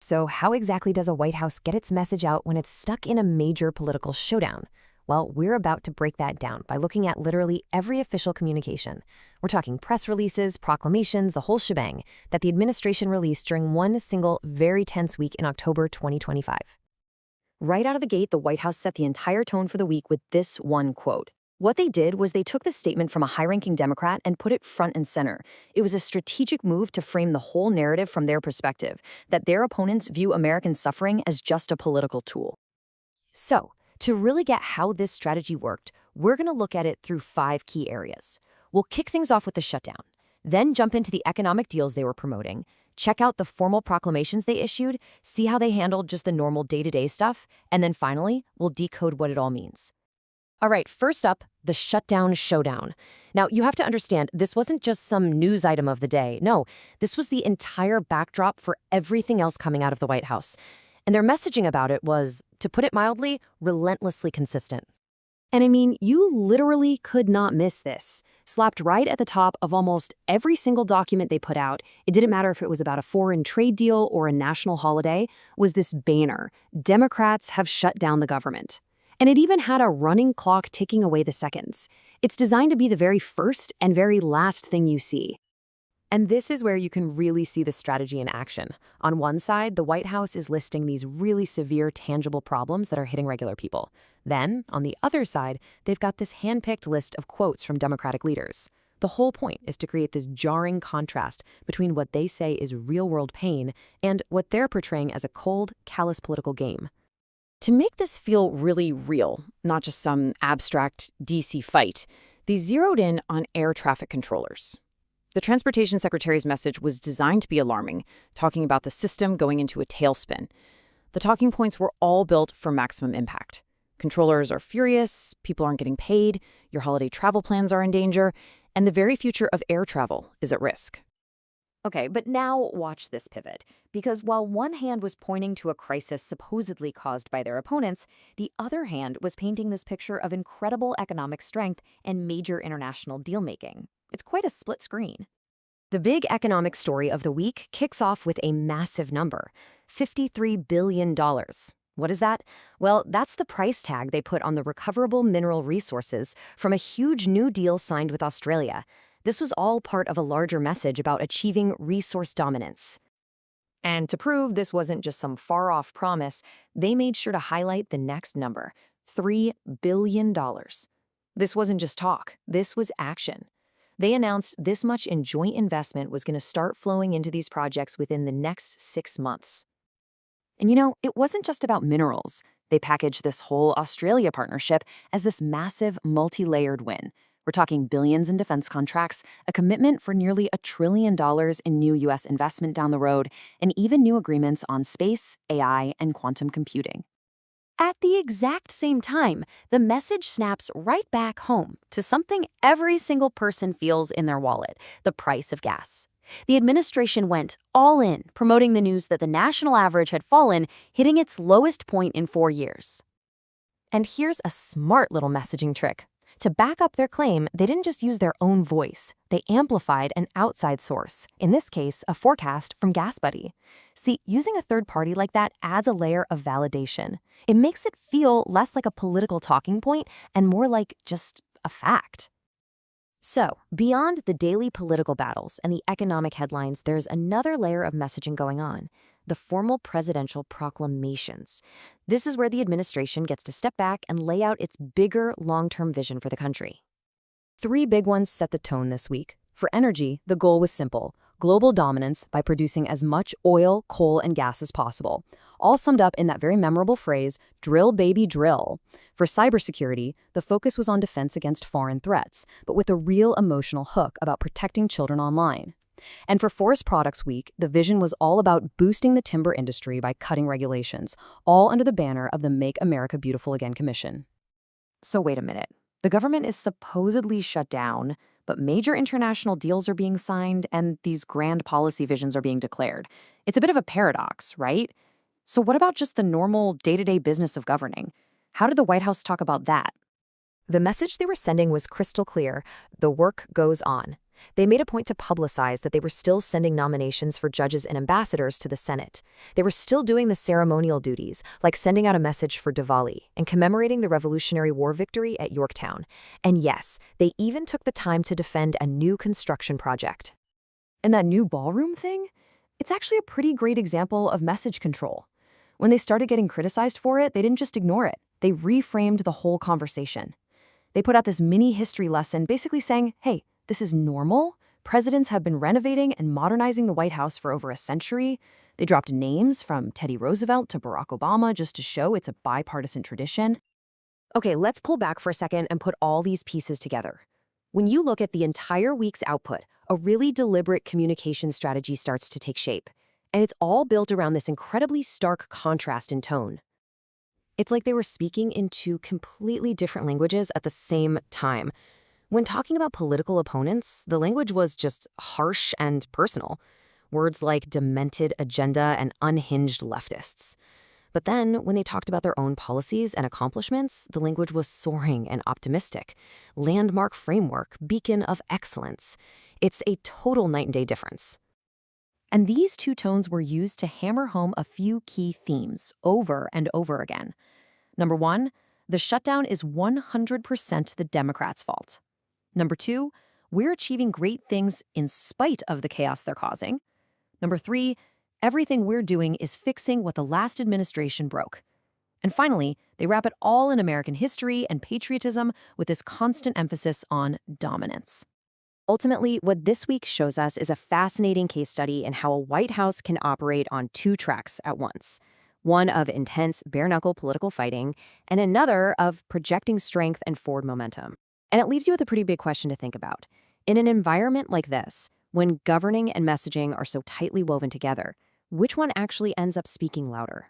So how exactly does a White House get its message out when it's stuck in a major political showdown? Well, we're about to break that down by looking at literally every official communication. We're talking press releases, proclamations, the whole shebang that the administration released during one single, very tense week in October 2025. Right out of the gate, the White House set the entire tone for the week with this one quote. What they did was they took the statement from a high-ranking Democrat and put it front and center. It was a strategic move to frame the whole narrative from their perspective, that their opponents view American suffering as just a political tool. So, to really get how this strategy worked, we're going to look at it through 5 key areas. We'll kick things off with the shutdown, then jump into the economic deals they were promoting, check out the formal proclamations they issued, see how they handled just the normal day-to-day stuff, and then finally, we'll decode what it all means. All right, first up, the shutdown showdown. Now, you have to understand, this wasn't just some news item of the day. No, this was the entire backdrop for everything else coming out of the White House. And their messaging about it was, to put it mildly, relentlessly consistent. And I mean, you literally could not miss this. Slapped right at the top of almost every single document they put out, it didn't matter if it was about a foreign trade deal or a national holiday, was this banner: Democrats have shut down the government. And it even had a running clock ticking away the seconds. It's designed to be the very first and very last thing you see. And this is where you can really see the strategy in action. On one side, the White House is listing these really severe, tangible problems that are hitting regular people. Then, on the other side, they've got this hand-picked list of quotes from Democratic leaders. The whole point is to create this jarring contrast between what they say is real-world pain and what they're portraying as a cold, callous political game. To make this feel really real, not just some abstract DC fight, they zeroed in on air traffic controllers. The Transportation Secretary's message was designed to be alarming, talking about the system going into a tailspin. The talking points were all built for maximum impact. Controllers are furious, people aren't getting paid, your holiday travel plans are in danger, and the very future of air travel is at risk. Okay, but now watch this pivot, because while one hand was pointing to a crisis supposedly caused by their opponents, the other hand was painting this picture of incredible economic strength and major international deal-making. It's quite a split screen. The big economic story of the week kicks off with a massive number: $53 billion. What is that? Well, that's the price tag they put on the recoverable mineral resources from a huge new deal signed with Australia. This was all part of a larger message about achieving resource dominance. And to prove this wasn't just some far-off promise, they made sure to highlight the next number: $3 billion. This wasn't just talk, this was action. They announced this much in joint investment was going to start flowing into these projects within the next 6 months. And it wasn't just about minerals. They packaged this whole Australia partnership as this massive, multi-layered win. We're talking billions in defense contracts, a commitment for nearly $1 trillion in new U.S. investment down the road, and even new agreements on space, AI, and quantum computing. At the exact same time, the message snaps right back home to something every single person feels in their wallet: the price of gas. The administration went all in, promoting the news that the national average had fallen, hitting its lowest point in 4 years. And here's a smart little messaging trick. To back up their claim, they didn't just use their own voice. They amplified an outside source, in this case, a forecast from GasBuddy. See, using a third party like that adds a layer of validation. It makes it feel less like a political talking point and more like just a fact. So, beyond the daily political battles and the economic headlines, there's another layer of messaging going on: the formal presidential proclamations. This is where the administration gets to step back and lay out its bigger long-term vision for the country. 3 big ones set the tone this week. For energy, the goal was simple: global dominance by producing as much oil, coal, and gas as possible, all summed up in that very memorable phrase, "drill, baby, drill." For cybersecurity, the focus was on defense against foreign threats, but with a real emotional hook about protecting children online. And for Forest Products Week, the vision was all about boosting the timber industry by cutting regulations, all under the banner of the Make America Beautiful Again Commission. So wait a minute. The government is supposedly shut down, but major international deals are being signed and these grand policy visions are being declared. It's a bit of a paradox, right? So what about just the normal day-to-day business of governing? How did the White House talk about that? The message they were sending was crystal clear: the work goes on. They made a point to publicize that they were still sending nominations for judges and ambassadors to the Senate. They were still doing the ceremonial duties, like sending out a message for Diwali and commemorating the Revolutionary War victory at Yorktown. And yes, they even took the time to defend a new construction project. And that new ballroom thing? It's actually a pretty great example of message control. When they started getting criticized for it, they didn't just ignore it. They reframed the whole conversation. They put out this mini history lesson basically saying, hey, this is normal. Presidents have been renovating and modernizing the White House for over a century. They dropped names from Teddy Roosevelt to Barack Obama just to show it's a bipartisan tradition. Okay, let's pull back for a second and put all these pieces together. When you look at the entire week's output, a really deliberate communication strategy starts to take shape. And it's all built around this incredibly stark contrast in tone. It's like they were speaking in two completely different languages at the same time. When talking about political opponents, the language was just harsh and personal. Words like demented agenda and unhinged leftists. But then, when they talked about their own policies and accomplishments, the language was soaring and optimistic. Landmark framework, beacon of excellence. It's a total night and day difference. And these two tones were used to hammer home a few key themes over and over again. Number one, the shutdown is 100% the Democrats' fault. Number two, we're achieving great things in spite of the chaos they're causing. Number three, everything we're doing is fixing what the last administration broke. And finally, they wrap it all in American history and patriotism with this constant emphasis on dominance. Ultimately, what this week shows us is a fascinating case study in how a White House can operate on two tracks at once. One of intense, bare-knuckle political fighting, and another of projecting strength and forward momentum. And it leaves you with a pretty big question to think about. In an environment like this, when governing and messaging are so tightly woven together, which one actually ends up speaking louder?